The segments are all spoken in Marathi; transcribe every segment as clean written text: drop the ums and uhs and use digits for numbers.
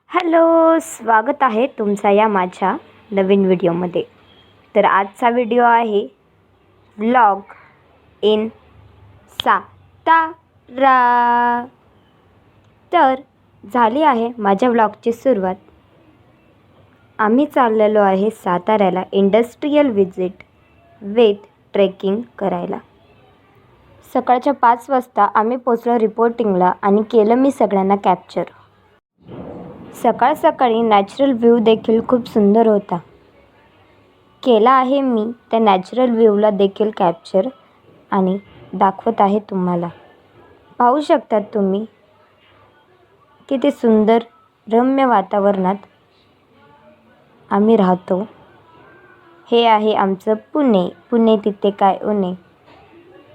हॅलो, स्वागत आहे तुमचा या माझ्या नवीन व्हिडिओमध्ये. तर आजचा व्हिडिओ आहे व्लॉग इन सातारा. तर झाली आहे माझ्या व्लॉगची सुरुवात. आम्ही चाललेलो आहे साताऱ्याला इंडस्ट्रियल व्हिजिट विथ ट्रेकिंग करायला. सकाळच्या 5 वाजता आम्ही पोचलो रिपोर्टिंगला आणि केलं मी सगळ्यांना कॅप्चर. सकाळ सकाळी नॅचरल व्ह्यू देखील खूप सुंदर होता. केला आहे मी त्या नॅचरल व्ह्यूला देखील कॅप्चर आणि दाखवत आहे तुम्हाला. पाहू शकतात तुम्ही किती सुंदर रम्य वातावरणात आम्ही राहतो. हे आहे आमचं पुणे तिथे काय उणे.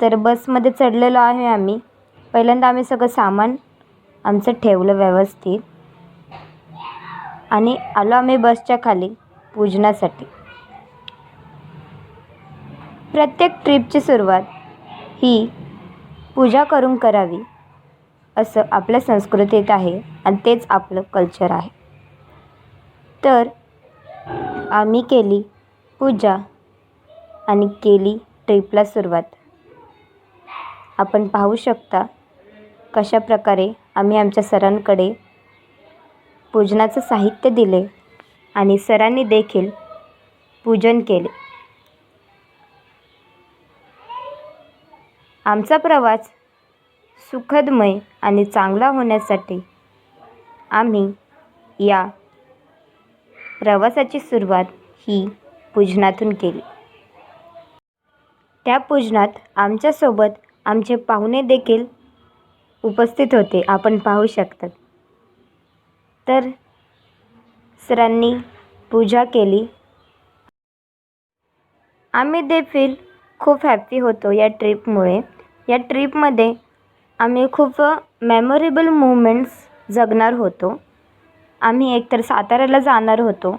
तर बसमध्ये चढलेलो आहे आम्ही. पहिल्यांदा आम्ही सगळं सामान आमचं ठेवलं व्यवस्थित आणि आलो आम्ही बसच्या खाली पूजनासाठी. प्रत्येक ट्रिपची सुरुवात ही पूजा करून करावी असं आपल्या संस्कृतीत आहे आणि तेच आपलं कल्चर आहे. तर आम्ही केली पूजा आणि केली ट्रिपला सुरुवात. आपण पाहू शकता कशा प्रकारे आम्ही आमच्या सरांकडे पूजनाचं साहित्य दिले आणि सरांनी देखील पूजन केले. आमचा प्रवास सुखदमय आणि चांगला होण्यासाठी आम्ही या प्रवासाची सुरुवात ही पूजनातून केली. त्या पूजनात आमच्यासोबत आमचे पाहुणे देखील उपस्थित होते, आपण पाहू शकतात. तर सरांनी पूजा केली. आम्ही देखील खूप हॅपी होतो या ट्रिपमुळे. या ट्रिपमध्ये आम्ही खूप मेमोरेबल मोमेंट्स जगणार होतो. आम्ही एकतर साताऱ्याला जाणार होतो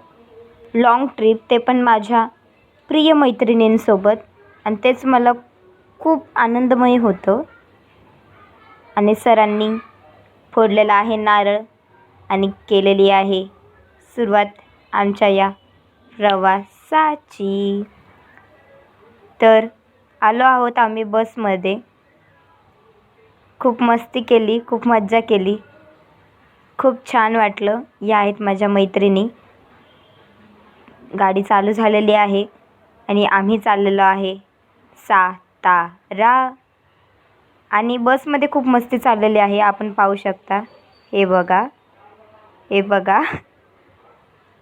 लाँग ट्रिप, ते पण माझ्या प्रिय मैत्रिणींसोबत, आणि तेच मला खूप आनंदमय होतं. आणि सरांनी फोडलेला आहे नारळ आणि केलेली आहे सुरुवात आमच्या या प्रवासाची. तर आलो आहोत आम्ही बसमध्ये. खूप मस्ती केली, खूप मज्जा केली, खूप छान वाटलं. या आहेत माझ्या मैत्रिणी. गाडी चालू झालेली आहे आणि आम्ही चाललेलो आहे सातारा. आणि बसमध्ये खूप मस्ती चाललेली आहे, आपण पाहू शकता. हे बघा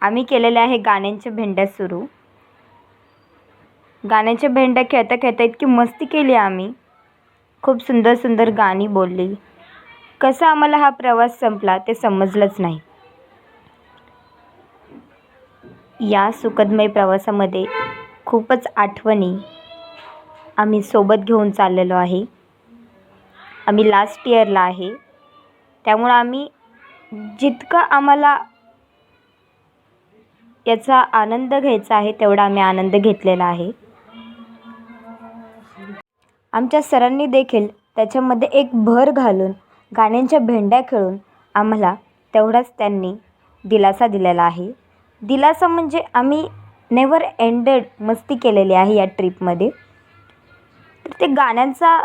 आम्ही केलेल्या आहे गाण्यांच्या भेंड्या सुरू. गाण्याच्या भेंड्या खेळता खेळता इतकी मस्ती केली आम्ही. खूप सुंदर सुंदर गाणी बोलली. कसा आम्हाला हा प्रवास संपला ते समजलंच नाही. या सुखदमय प्रवासामध्ये खूपच आठवणी आम्ही सोबत घेऊन चाललेलो आहे. आम्ही लास्ट इयरला आहे, त्यामुळं आम्ही जितकं आम्हाला याचा आनंद घ्यायचा आहे तेवढा आम्ही आनंद घेतलेला आहे. आमच्या सरांनी देखील त्याच्यामध्ये एक भर घालून गाण्यांच्या भेंड्या खेळून आम्हाला तेवढाच त्यांनी दिलासा दिलेला आहे. दिलासा म्हणजे आम्ही नेव्हर एंडेड मस्ती केलेली आहे या ट्रिपमध्ये. तर ते गाण्यांचा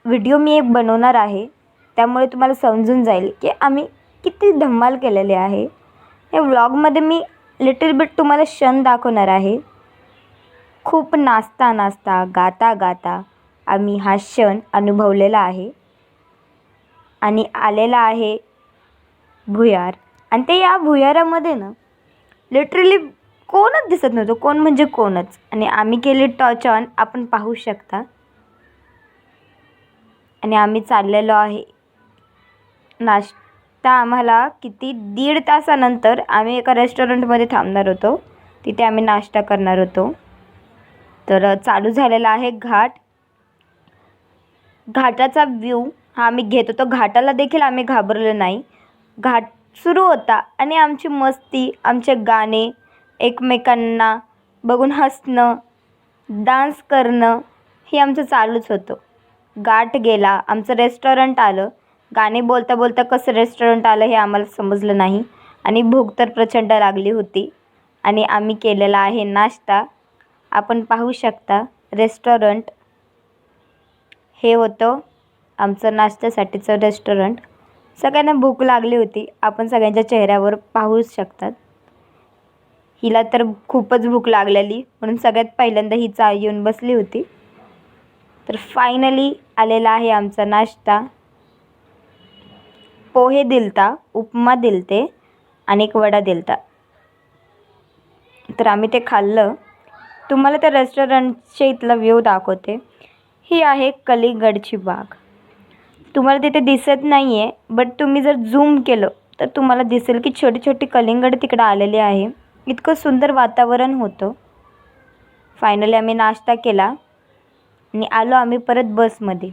व्हिडिओ मी एक बनवणार आहे, त्यामुळे तुम्हाला समजून जाईल की आम्ही किती धमाल केलेली आहे. या व्लॉगमध्ये मी लिटिल बिट तुम्हाला क्षण दाखवणार आहे. खूप नाचता गाता गाता आम्ही हा क्षण अनुभवलेला आहे. आणि आलेला आहे भुयार. आणि ते या भुयारामध्ये ना लिटरली कोणच दिसत नव्हतं, कोण म्हणजे कोणच. आणि आम्ही केली टॉर्च ऑन, आपण पाहू शकता. आणि आम्ही चाललेलो आहे नाश्ता. आम्हाला किती 1.5 तासानंतर आम्ही एका रेस्टॉरंटमध्ये थांबणार होतो, तिथे आम्ही नाश्ता करणार होतो. तर चालू झालेला आहे घाट. घाटाचा व्ह्यू हा आम्ही घेत होतो. घाटाला देखील आम्ही घाबरलो नाही. घाट सुरू होता आणि आमची मस्ती, आमचे गाणे, एकमेकांना बघून हसणं, डान्स करणं हे आमचं चालूच होतं. घाट गेला, आमचं रेस्टॉरंट आलं. गाणे बोलता बोलता कसं रेस्टॉरंट आलं हे आम्हाला समजलं नाही. आणि भूक तर प्रचंड लागली होती आणि आम्ही केलेला आहे नाश्ता. आपण पाहू शकता रेस्टॉरंट हे होतं आमचं नाश्त्यासाठीचं रेस्टॉरंट. सगळ्यांना भूक लागली होती, आपण सगळ्यांच्या चेहऱ्यावर पाहू शकतात. हिला तर खूपच भूक लागलेली म्हणून सगळ्यात पहिल्यांदा ही येऊन बसली होती. तर फायनली आलेला आहे आमचा नाश्ता. पोहे दिलता, उपमा दिलते आणि एक वडा दिलता. तर आम्ही ते खाल्लं. तुम्हाला त्या रेस्टॉरंटच्या इथला व्ह्यू दाखवते. ही आहे कलिंगडची बाग. तुम्हाला तिथे दिसत नाही आहे, बट तुम्ही जर झूम केलं तर तुम्हाला दिसेल की छोटी छोटी कलिंगड तिकडं आलेली आहे. इतकं सुंदर वातावरण होतं. फायनली आम्ही नाश्ता केला आणि आलो आम्ही परत बसमध्ये.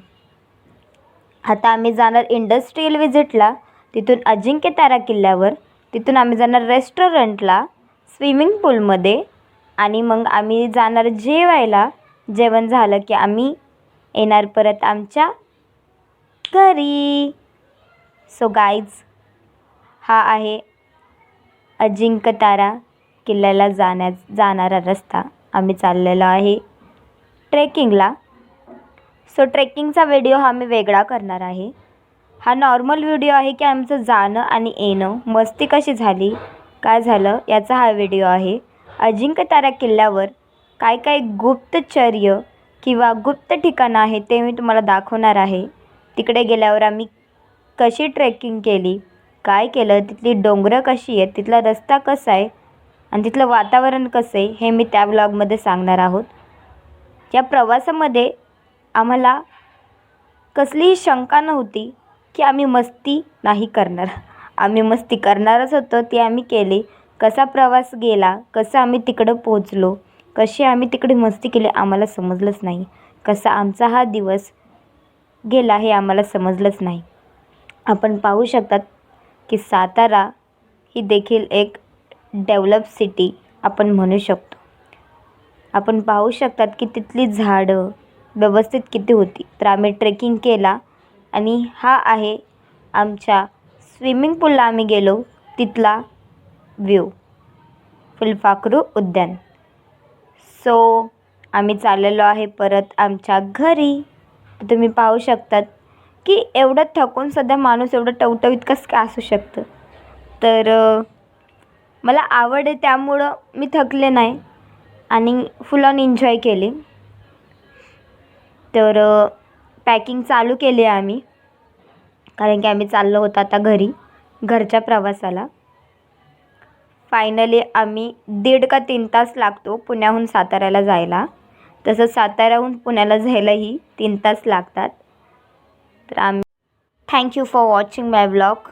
आता आम्ही जाणार इंडस्ट्रियल व्हिजिटला, तिथून अजिंक्यतारा किल्ल्यावर, तिथून आम्ही जाणार रेस्टॉरंटला, स्विमिंग पूलमध्ये आणि मग आम्ही जाणार जेवायला. जेवण झालं की आम्ही येणार परत आमच्या घरी. सो गाईज, हा आहे अजिंक्यतारा किल्ल्याला जाणारा रस्ता. आम्ही चाललेलो आहे ट्रेकिंगला. सो ट्रेकिंगचा व्हिडिओ हा मी वेगळा करणार आहे. हा नॉर्मल व्हिडिओ आहे की आमचं जाणं आणि येणं, मस्ती कशी झाली, काय झालं याचा हा व्हिडिओ आहे. अजिंक्यतारा किल्ल्यावर काय काय गुप्तचर्य किंवा गुप्त ठिकाणं आहे ते मी तुम्हाला दाखवणार आहे. तिकडे गेल्यावर आम्ही कशी ट्रेकिंग केली, काय केलं, तिथली डोंगरं कशी आहेत, तिथला रस्ता कसा आहे आणि तिथलं वातावरण कसं आहे हे मी त्या व्लॉगमध्ये सांगणार आहोत. या प्रवासामध्ये आम्हाला कसलीही शंका नव्हती की आम्ही मस्ती नाही करणार. आम्ही मस्ती करणारच होतो, ती आम्ही केली. कसा प्रवास गेला, कसं आम्ही तिकडं पोचलो, कशी आम्ही तिकडे मस्ती केली आम्हाला समजलंच नाही. कसा आमचा हा दिवस गेला हे आम्हाला समजलंच नाही. आपण पाहू शकतात की सातारा ही देखील एक डेव्हलप सिटी आपण म्हणू शकतो. आपण पाहू शकतात की तिथली झाडं व्यवस्थित किती होती. तर आम्ही ट्रेकिंग केला आणि हा आहे आमच्या स्विमिंग पूलला आम्ही गेलो तिथला व्ह्यू, फुलपाखरू उद्यान. सो आम्ही चाललेलो आहे परत आमच्या घरी. तुम्ही पाहू शकतात की एवढं थकून सुद्धा माणूस एवढं टवटवीत कसं काय असू शकतं. तर मला आवड आहे त्यामुळं मी थकले नाही आणि फुल ऑन एन्जॉय केली. तर पॅकिंग चालू केली आहे आम्ही, कारण की आम्ही चाललो होतो आता घरी, घरच्या प्रवासाला. फायनली आम्ही 1.5 का 3 तास लागतो पुण्याहून साताऱ्याला जायला. तसं साताऱ्याहून पुण्याला जायलाही 3 तास लागतात. तर आम्ही thank you for watching my vlog.